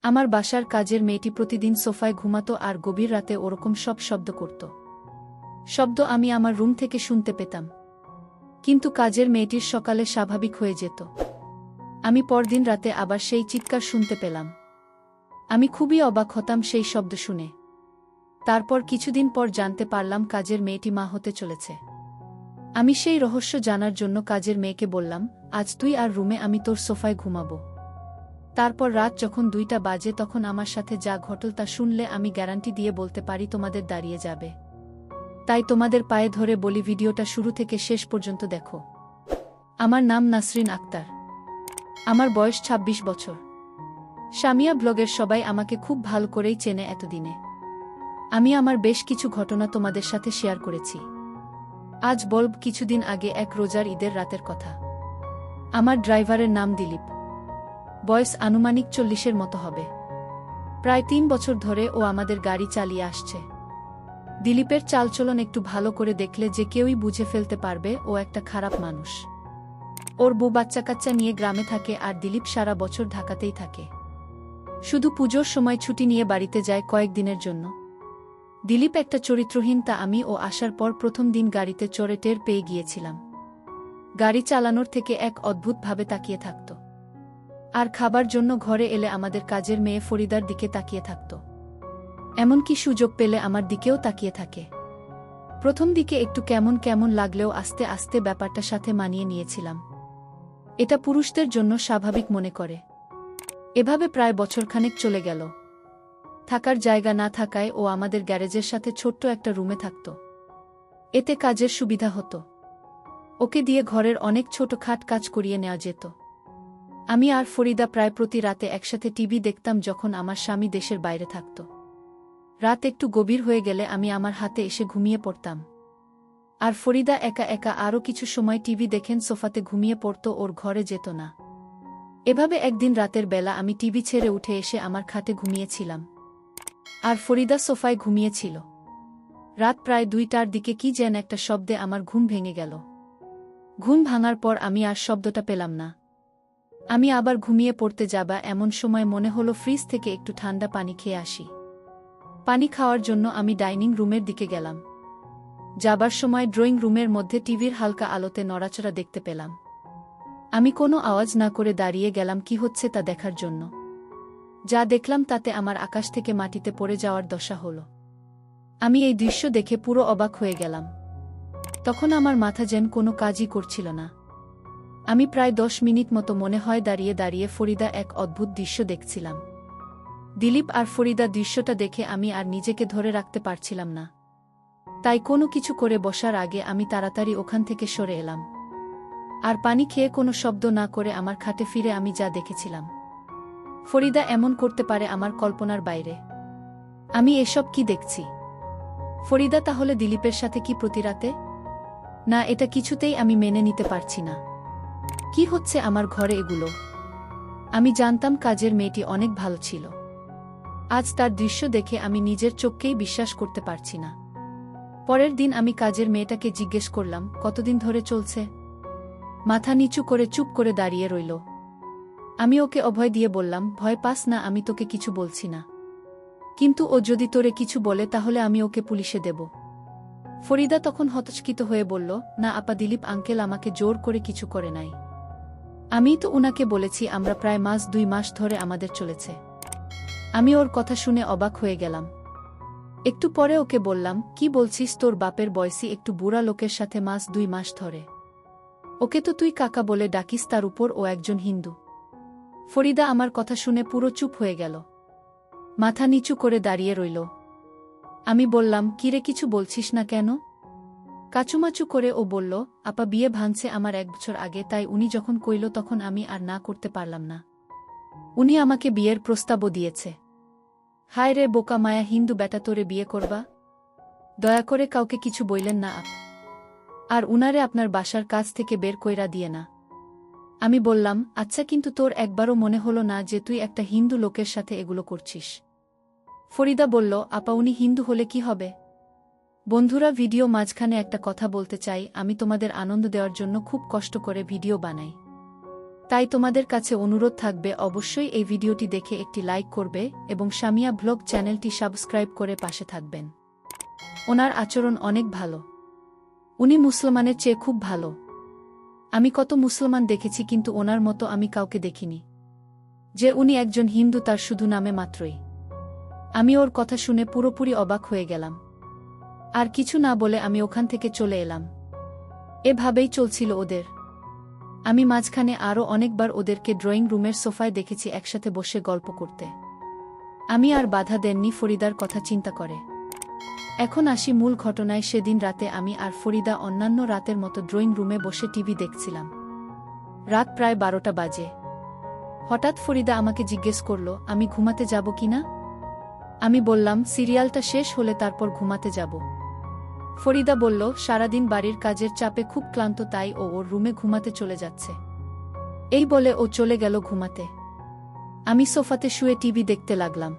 আমার বাসার কাজের মেয়েটি প্রতিদিন সোফায় ঘুমাতো আর গভীর রাতে ওরকম সব শব্দ করত। শব্দ আমি আমার রুম থেকে শুনতে পেতাম, কিন্তু কাজের মেয়েটির সকালে স্বাভাবিক হয়ে যেত। আমি পরদিন রাতে আবার সেই চিৎকার শুনতে পেলাম। আমি খুবই অবাক হতাম সেই শব্দ শুনে। তারপর কিছুদিন পর জানতে পারলাম কাজের মেয়েটি মা হতে চলেছে। আমি সেই রহস্য জানার জন্য কাজের মেয়েকে বললাম, আজ তুই আর রুমে, আমি তোর সোফায় ঘুমাবো। তারপর রাত যখন 2টা বাজে তখন আমার সাথে যা ঘটল তা শুনলে আমি গ্যারান্টি দিয়ে বলতে পারি তোমাদের দাঁড়িয়ে যাবে। তাই তোমাদের পায়ে ধরে বলি, ভিডিওটা শুরু থেকে শেষ পর্যন্ত দেখো। আমার নাম নাসরিন আক্তার। আমার বয়স 26 বছর। সামিয়া ব্লগের সবাই আমাকে খুব ভালো করেই চেনে এতদিনে। আমি আমার বেশ কিছু ঘটনা তোমাদের সাথে শেয়ার করেছি। আজ বলব কিছুদিন আগে এক রোজার ঈদের রাতের কথা। আমার ড্রাইভারের নাম দিলীপ। বয়স আনুমানিক 40-এর মতো হবে। প্রায় 3 বছর ধরে ও আমাদের গাড়ি চালিয়ে আসছে। দিলীপের চালচলন একটু ভালো করে দেখলে যে কেউই বুঝে ফেলতে পারবে ও একটা খারাপ মানুষ। ওর বউ বাচ্চা কাচ্চা নিয়ে গ্রামে থাকে আর দিলীপ সারা বছর ঢাকাতেই থাকে। শুধু পুজোর সময় ছুটি নিয়ে বাড়িতে যায় কয়েকদিনের জন্য। দিলীপ একটা চরিত্রহীন, তা আমি ও আসার পর প্রথম দিন গাড়িতে চড়ে টের পেয়ে গিয়েছিলাম। গাড়ি চালানোর থেকে এক অদ্ভুতভাবে তাকিয়ে থাকত। আর খাবার জন্য ঘরে এলে আমাদের কাজের মেয়ে ফরিদার দিকে তাকিয়ে থাকত। এমনকি সুযোগ পেলে আমার দিকেও তাকিয়ে থাকে। প্রথম দিকে একটু কেমন কেমন লাগলেও আস্তে আস্তে ব্যাপারটার সাথে মানিয়ে নিয়েছিলাম। এটা পুরুষদের জন্য স্বাভাবিক মনে করে। এভাবে প্রায় বছরখানেক চলে গেল। থাকার জায়গা না থাকায় ও আমাদের গ্যারেজের সাথে ছোট্ট একটা রুমে থাকত। এতে কাজের সুবিধা হতো। ওকে দিয়ে ঘরের অনেক ছোটখাট কাজ করিয়ে নেওয়া যেত। আমি আর ফরিদা প্রায় প্রতি রাতে একসাথে টিভি দেখতাম যখন আমার স্বামী দেশের বাইরে থাকত। রাত একটু গভীর হয়ে গেলে আমি আমার হাতে এসে ঘুমিয়ে পড়তাম। আর ফরিদা একা একা আরও কিছু সময় টিভি দেখেন সোফাতে ঘুমিয়ে পড়ত, ওর ঘরে যেত না। এভাবে একদিন রাতের বেলা আমি টিভি ছেড়ে উঠে এসে আমার খাটে ঘুমিয়েছিলাম, আর ফরিদা সোফায় ঘুমিয়েছিল। রাত প্রায় 2টার দিকে কি যেন একটা শব্দে আমার ঘুম ভেঙে গেল। ঘুম ভাঙার পর আমি আর শব্দটা পেলাম না। আমি আবার ঘুমিয়ে পড়তে যাবা এমন সময় মনে হলো ফ্রিজ থেকে একটু ঠান্ডা পানি খেয়ে আসি। পানি খাওয়ার জন্য আমি ডাইনিং রুমের দিকে গেলাম। যাবার সময় ড্রয়িং রুমের মধ্যে টিভির হালকা আলোতে নড়াচড়া দেখতে পেলাম। আমি কোনো আওয়াজ না করে দাঁড়িয়ে গেলাম কি হচ্ছে তা দেখার জন্য। যা দেখলাম তাতে আমার আকাশ থেকে মাটিতে পড়ে যাওয়ার দশা হলো। আমি এই দৃশ্য দেখে পুরো অবাক হয়ে গেলাম। তখন আমার মাথা যেন কোনো কাজই করছিল না। আমি প্রায় 10 মিনিট মতো মনে হয় দাঁড়িয়ে দাঁড়িয়ে ফরিদা এক অদ্ভুত দৃশ্য দেখছিলাম। দিলীপ আর ফরিদা দৃশ্যটা দেখে আমি আর নিজেকে ধরে রাখতে পারছিলাম না। তাই কোনো কিছু করে বসার আগে আমি তাড়াতাড়ি ওখান থেকে সরে এলাম। আর পানি খেয়ে কোনো শব্দ না করে আমার খাটে ফিরে আমি যা দেখেছিলাম। ফরিদা এমন করতে পারে আমার কল্পনার বাইরে। আমি এসব কি দেখছি? ফরিদা তাহলে দিলীপের সাথে কি প্রতি রাতে? না, এটা কিছুতেই আমি মেনে নিতে পারছি না। কি হচ্ছে আমার ঘরে এগুলো? আমি জানতাম কাজের মেয়েটি অনেক ভালো ছিল। আজ তার দৃশ্য দেখে আমি নিজের চোখকেই বিশ্বাস করতে পারছি না। পরের দিন আমি কাজের মেয়েটাকে জিজ্ঞেস করলাম, কতদিন ধরে চলছে? মাথা নিচু করে চুপ করে দাঁড়িয়ে রইল। আমি ওকে অভয় দিয়ে বললাম, ভয় পাস না, আমি তোকে কিছু বলছি না। কিন্তু ও যদি তোরে কিছু বলে তাহলে আমি ওকে পুলিশে দেব। ফরিদা তখন হতচকিত হয়ে বলল, না আপা, দিলীপ আঙ্কেল আমাকে জোর করে কিছু করে নাই। আমিই তো উনাকে বলেছি, আমরা প্রায় 2 মাস ধরে আমাদের চলেছে। আমি ওর কথা শুনে অবাক হয়ে গেলাম। একটু পরে ওকে বললাম, কি বলছিস? তোর বাপের বয়সী একটু বুড়া লোকের সাথে 2 মাস ধরে? ওকে তো তুই কাকা বলে ডাকিস, তার উপর ও একজন হিন্দু। ফরিদা আমার কথা শুনে পুরো চুপ হয়ে গেল। মাথা নিচু করে দাঁড়িয়ে রইল। আমি বললাম, কিরে, কিছু বলছিস না কেন? কাচুমাচু করে ও বলল, আপা, বিয়ে ভাঙছে আমার 1 বছর আগে, তাই উনি যখন কইল তখন আমি আর না করতে পারলাম না। উনি আমাকে বিয়ের প্রস্তাবও দিয়েছে। হায় রে বোকা মায়া, হিন্দু বেটা, তোরে বিয়ে করবা? দয়া করে কাউকে কিছু বইলেন না আপ। আর উনারে আপনার বাসার কাজ থেকে বের কইরা দিয়ে না। আমি বললাম, আচ্ছা, কিন্তু তোর একবারও মনে হলো না যে তুই একটা হিন্দু লোকের সাথে এগুলো করছিস? ফরিদা বলল, আপা, উনি হিন্দু হলে কি হবে? বন্ধুরা, ভিডিও মাঝখানে একটা কথা বলতে চাই। আমি তোমাদের আনন্দ দেওয়ার জন্য খুব কষ্ট করে ভিডিও বানাই। তাই তোমাদের কাছে অনুরোধ থাকবে অবশ্যই এই ভিডিওটি দেখে একটি লাইক করবে এবং সামিয়া ব্লগ চ্যানেলটি সাবস্ক্রাইব করে পাশে থাকবেন। ওনার আচরণ অনেক ভালো। উনি মুসলমানের চেয়ে খুব ভালো। আমি কত মুসলমান দেখেছি কিন্তু ওনার মতো আমি কাউকে দেখিনি। যে উনি একজন হিন্দু তার শুধু নামে মাত্রই। আমি ওর কথা শুনে পুরোপুরি অবাক হয়ে গেলাম। আর কিছু না বলে আমি ওখান থেকে চলে এলাম। এভাবেই চলছিল ওদের। আমি মাঝখানে আরও অনেকবার ওদেরকে ড্রয়িং রুমের সোফায় দেখেছি একসাথে বসে গল্প করতে। আমি আর বাধা দেননি ফরিদার কথা চিন্তা করে। এখন আসি মূল ঘটনায়। সেদিন রাতে আমি আর ফরিদা অন্যান্য রাতের মতো ড্রয়িং রুমে বসে টিভি দেখছিলাম। রাত প্রায় 12টা বাজে। হঠাৎ ফরিদা আমাকে জিজ্ঞেস করল আমি ঘুমাতে যাব কিনা। আমি বললাম সিরিয়ালটা শেষ হলে তারপর ঘুমাতে যাব। ফরিদা বলল সারাদিন বাড়ির কাজের চাপে খুব ক্লান্ত, তাই ও ওর রুমে ঘুমাতে চলে যাচ্ছে। এই বলে ও চলে গেল ঘুমাতে। আমি সোফাতে শুয়ে টিভি দেখতে লাগলাম।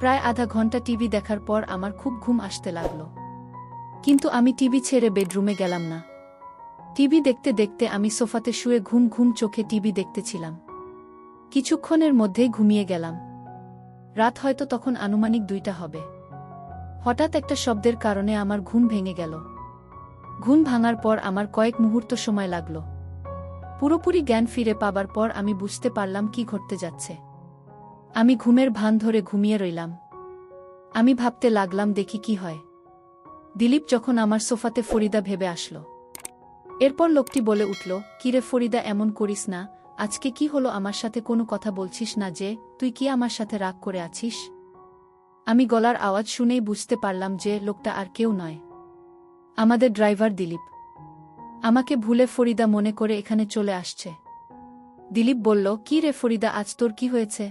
প্রায় আধা ঘন্টা টিভি দেখার পর আমার খুব ঘুম আসতে লাগল। কিন্তু আমি টিভি ছেড়ে বেডরুমে গেলাম না। টিভি দেখতে দেখতে আমি সোফাতে শুয়ে ঘুম ঘুম চোখে টিভি দেখতেছিলাম। কিছুক্ষণের মধ্যেই ঘুমিয়ে গেলাম। রাত হয়তো তখন আনুমানিক 2টা হবে। হঠাৎ একটা শব্দের কারণে আমার ঘুম ভেঙে গেল। ঘুম ভাঙার পর আমার কয়েক মুহূর্ত সময় লাগল। পুরোপুরি জ্ঞান ফিরে পাবার পর আমি বুঝতে পারলাম কি ঘটতে যাচ্ছে। আমি ঘুমের ভান ধরে ঘুমিয়ে রইলাম। আমি ভাবতে লাগলাম দেখি কি হয়। দিলীপ যখন আমার সোফাতে ফরিদা ভেবে আসলো। এরপর লোকটি বলে উঠল, কিরে ফরিদা, এমন করিস না। আজকে কি হলো, আমার সাথে কোনো কথা বলছিস না যে? তুই কি আমার সাথে রাগ করে আছিস? আমি গলার আওয়াজ শুনেই বুঝতে পারলাম যে লোকটা আর কেউ নয়, আমাদের ড্রাইভার দিলীপ। আমাকে ভুলে ফরিদা মনে করে এখানে চলে আসছে। দিলীপ বলল, কি রে ফরিদা, আজ তোর কি হয়েছে?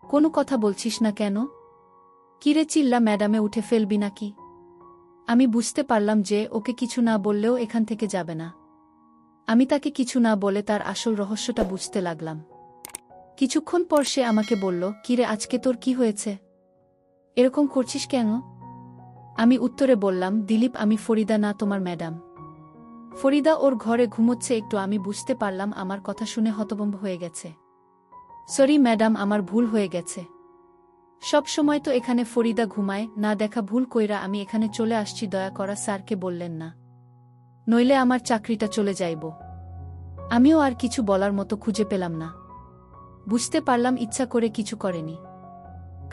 কোনো কথা বলছিস না কেন? কিরে চিল্লা ম্যাডামে উঠে ফেলবি নাকি? আমি বুঝতে পারলাম যে ওকে কিছু না বললেও এখান থেকে যাবে না। আমি তাকে কিছু না বলে তার আসল রহস্যটা বুঝতে লাগলাম। কিছুক্ষণ পর সে আমাকে বলল, কিরে আজকে তোর কি হয়েছে? এরকম করছিস কেন? আমি উত্তরে বললাম, দিলীপ আমি ফরিদা না, তোমার ম্যাডাম। ফরিদা ওর ঘরে ঘুমোচ্ছে একটু। আমি বুঝতে পারলাম আমার কথা শুনে হতভম্ব হয়ে গেছে। সরি ম্যাডাম, আমার ভুল হয়ে গেছে। সব সময় তো এখানে ফরিদা ঘুমায় না, দেখা ভুল কইরা আমি এখানে চলে আসছি। দয়া করা স্যারকে বললেন না, নইলে আমার চাকরিটা চলে যাইব। আমিও আর কিছু বলার মতো খুঁজে পেলাম না। বুঝতে পারলাম ইচ্ছা করে কিছু করেনি,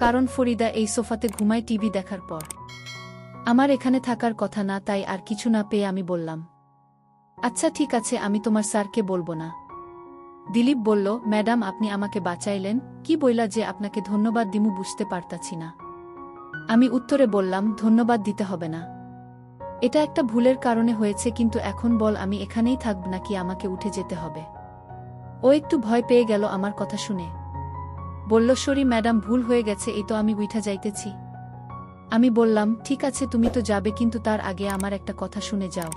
কারণ ফরিদা এই সোফাতে ঘুমায় টিভি দেখার পর। আমার এখানে থাকার কথা না, তাই আর কিছু না পেয়ে আমি বললাম, আচ্ছা ঠিক আছে, আমি তোমার স্যারকে বলবো না। দিলীপ বলল, ম্যাডাম আপনি আমাকে বাঁচাইলেন, কি বইলা যে আপনাকে ধন্যবাদ দিমু বুঝতে পারতাছি না। আমি উত্তরে বললাম, ধন্যবাদ দিতে হবে না, এটা একটা ভুলের কারণে হয়েছে, কিন্তু এখন বল আমি এখানেই থাকব নাকি আমাকে উঠে যেতে হবে? ও একটু ভয় পেয়ে গেল আমার কথা শুনে। বলল, সরি ম্যাডাম, ভুল হয়ে গেছে, এই তো আমি উঠা যাইতেছি। আমি বললাম, ঠিক আছে তুমি তো যাবে, কিন্তু তার আগে আমার একটা কথা শুনে যাও।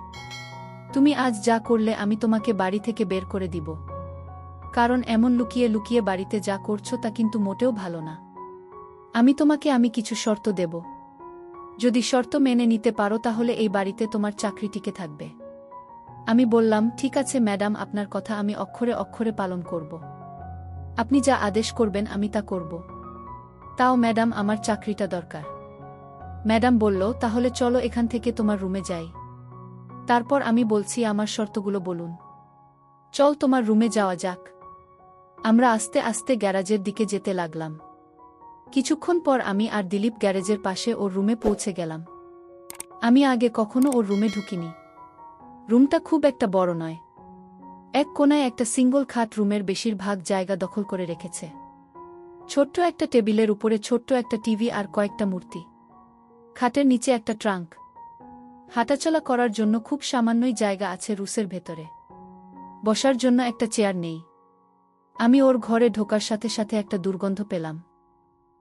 তুমি আজ যা করলে আমি তোমাকে বাড়ি থেকে বের করে দিব। কারণ এমন লুকিয়ে লুকিয়ে বাড়িতে যা করছো তা কিন্তু মোটেও ভালো না। আমি কিছু শর্ত দেব। যদি শর্ত মেনে নিতে পারো তাহলে এই বাড়িতে তোমার চাকরি টিকে থাকবে। আমি বললাম, ঠিক আছে ম্যাডাম, আপনার কথা আমি অক্ষরে অক্ষরে পালন করব। আপনি যা আদেশ করবেন আমি তা করব। তাও ম্যাডাম আমার চাকরিটা দরকার। ম্যাডাম বলল, তাহলে চলো এখান থেকে তোমার রুমে যাই। তারপর আমি বলছি, আমার শর্তগুলো বলুন। চল তোমার রুমে যাওয়া যাক। আমরা আস্তে আস্তে গ্যারাজের দিকে যেতে লাগলাম। কিছুক্ষণ পর আমি আর দিলীপ গ্যারেজের পাশে ওর রুমে পৌঁছে গেলাম। আমি আগে কখনো ওর রুমে ঢুকিনি। রুমটা খুব একটা বড় নয়। এক কোণায় একটা সিঙ্গল খাট রুমের বেশিরভাগ জায়গা দখল করে রেখেছে। ছোট্ট একটা টেবিলের উপরে ছোট্ট একটা টিভি আর কয়েকটা মূর্তি। খাটের নিচে একটা ট্রাঙ্ক। হাঁটাচলা করার জন্য খুব সামান্যই জায়গা আছে রুমের ভেতরে। বসার জন্য একটা চেয়ার নেই। আমি ওর ঘরে ঢোকার সাথে সাথে একটা দুর্গন্ধ পেলাম।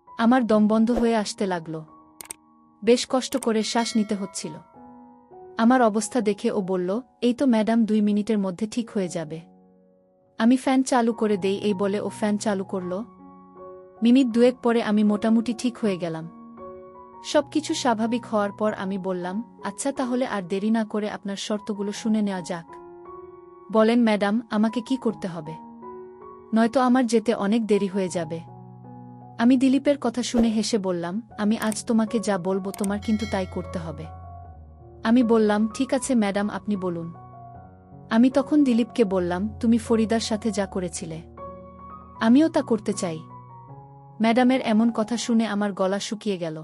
আমার দম বন্ধ হয়ে আসতে লাগল। বেশ কষ্ট করে শ্বাস নিতে হচ্ছিল। আমার অবস্থা দেখে ও বলল, এই তো ম্যাডাম 2 মিনিটের মধ্যে ঠিক হয়ে যাবে। আমি ফ্যান চালু করে দেই, এই বলে ও ফ্যান চালু করল। মিনিট 2 পরে আমি মোটামুটি ঠিক হয়ে গেলাম। সবকিছু স্বাভাবিক হওয়ার পর আমি বললাম, আচ্ছা তাহলে আর দেরি না করে আপনার শর্তগুলো শুনে নেওয়া যাক। বলেন ম্যাডাম আমাকে কি করতে হবে? নয়তো আমার যেতে অনেক দেরি হয়ে যাবে। আমি দিলীপের কথা শুনে হেসে বললাম, আমি আজ তোমাকে যা বলবো তোমার কিন্তু তাই করতে হবে। আমি বললাম, ঠিক আছে ম্যাডাম, আপনি বলুন। আমি তখন দিলীপকে বললাম, তুমি ফরিদার সাথে যা করেছিলে আমিও তা করতে চাই। ম্যাডামের এমন কথা শুনে আমার গলা শুকিয়ে গেল।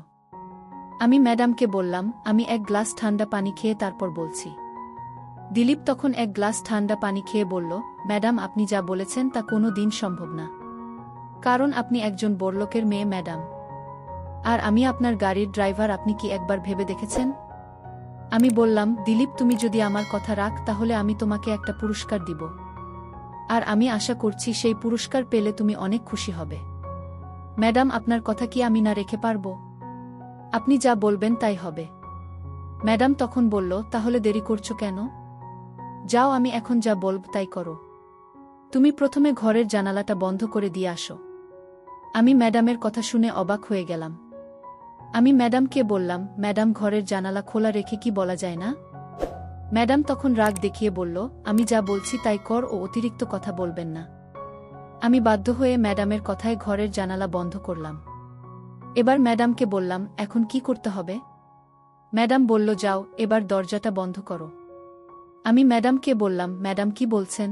আমি ম্যাডামকে বললাম, আমি এক গ্লাস ঠান্ডা পানি খেয়ে তারপর বলছি। দিলীপ তখন এক গ্লাস ঠান্ডা পানি খেয়ে বলল, ম্যাডাম আপনি যা বলেছেন তা কোনো দিন সম্ভব না। কারণ আপনি একজন বড়লোকের মেয়ে ম্যাডাম। আর আমি আপনার গাড়ির ড্রাইভার, আপনি কি একবার ভেবে দেখেছেন? আমি বললাম, দিলীপ তুমি যদি আমার কথা রাখ তাহলে আমি তোমাকে একটা পুরস্কার দিব। আর আমি আশা করছি সেই পুরস্কার পেলে তুমি অনেক খুশি হবে। ম্যাডাম আপনার কথা কি আমি না রেখে পারব? আপনি যা বলবেন তাই হবে। ম্যাডাম তখন বলল, তাহলে দেরি করছো কেন? যাও, আমি এখন যা বলব তাই করো। তুমি প্রথমে ঘরের জানালাটা বন্ধ করে দিয়ে আসো। আমি ম্যাডামের কথা শুনে অবাক হয়ে গেলাম। আমি ম্যাডামকে বললাম, ম্যাডাম ঘরের জানালা খোলা রেখে কি বলা যায় না? ম্যাডাম তখন রাগ দেখিয়ে বলল, আমি যা বলছি তাই কর ও অতিরিক্ত কথা বলবেন না। আমি বাধ্য হয়ে ম্যাডামের কথায় ঘরের জানালা বন্ধ করলাম। এবার ম্যাডামকে বললাম, এখন কি করতে হবে? ম্যাডাম বলল, যাও, এবার দরজাটা বন্ধ করো। আমি ম্যাডামকে বললাম, ম্যাডাম কি বলছেন?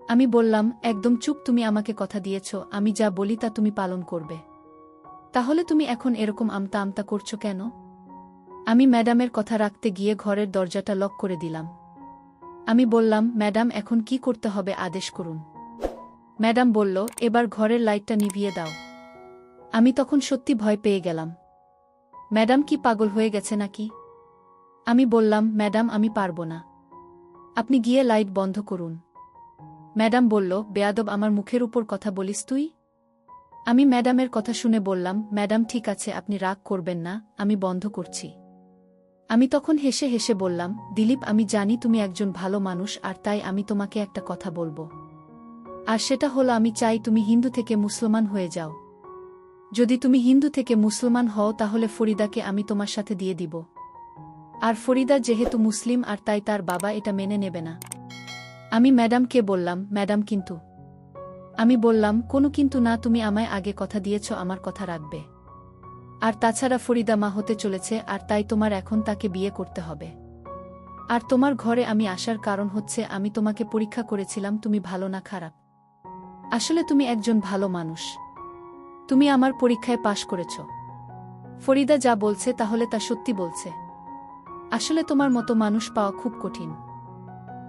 আমি বললাম, একদম চুপ, তুমি আমাকে কথা দিয়েছ, আমি যা বলি তা তুমি পালন করবে। তাহলে তুমি এখন এরকম আমতা আমতা করছো কেন? আমি ম্যাডামের কথা রাখতে গিয়ে ঘরের দরজাটা লক করে দিলাম। আমি বললাম, ম্যাডাম এখন কি করতে হবে আদেশ করুন। ম্যাডাম বলল, এবার ঘরের লাইটটা নিভিয়ে দাও। আমি তখন সত্যি ভয় পেয়ে গেলাম। ম্যাডাম কি পাগল হয়ে গেছে নাকি? আমি বললাম, ম্যাডাম আমি পারব না, আপনি গিয়ে লাইট বন্ধ করুন। ম্যাডাম বলল, বেয়াদব, আমার মুখের উপর কথা বলিস তুই? আমি ম্যাডামের কথা শুনে বললাম, ম্যাডাম ঠিক আছে, আপনি রাগ করবেন না, আমি বন্ধ করছি। আমি তখন হেসে হেসে বললাম, দিলীপ আমি জানি তুমি একজন ভালো মানুষ, আর তাই আমি তোমাকে একটা কথা বলবো। আর সেটা হলো, আমি চাই তুমি হিন্দু থেকে মুসলমান হয়ে যাও। যদি তুমি হিন্দু থেকে মুসলমান হও তাহলে ফরিদাকে আমি তোমার সাথে দিয়ে দিব। আর ফরিদা যেহেতু মুসলিম আর তাই তার বাবা এটা মেনে নেবে না। আমি ম্যাডামকে বললাম, ম্যাডাম কিন্তু। আমি বললাম, কোনো কিন্তু না, তুমি আমায় আগে কথা দিয়েছ আমার কথা রাখবে। আর তাছাড়া ফরিদা মা হতে চলেছে, আর তাই তোমার এখন তাকে বিয়ে করতে হবে। আর তোমার ঘরে আমি আসার কারণ হচ্ছে আমি তোমাকে পরীক্ষা করেছিলাম তুমি ভালো না খারাপ। আসলে তুমি একজন ভালো মানুষ। তুমি আমার পরীক্ষায় পাশ করেছ। ফরিদা যা বলছে তাহলে তা সত্যি বলছে। আসলে তোমার মতো মানুষ পাওয়া খুব কঠিন।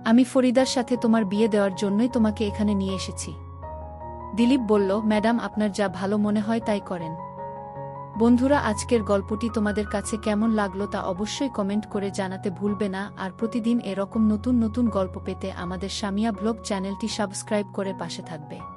আমি ফরিদার সাথে তোমার বিয়ে দেওয়ার জন্যই তোমাকে এখানে নিয়ে এসেছি। দিলীপ বলল, ম্যাডাম আপনার যা ভালো মনে হয় তাই করেন। বন্ধুরা, আজকের গল্পটি তোমাদের কাছে কেমন লাগলো তা অবশ্যই কমেন্ট করে জানাতে ভুলবে না। আর প্রতিদিন এরকম নতুন নতুন গল্প পেতে আমাদের সামিয়া ব্লগ চ্যানেলটি সাবস্ক্রাইব করে পাশে থাকবে।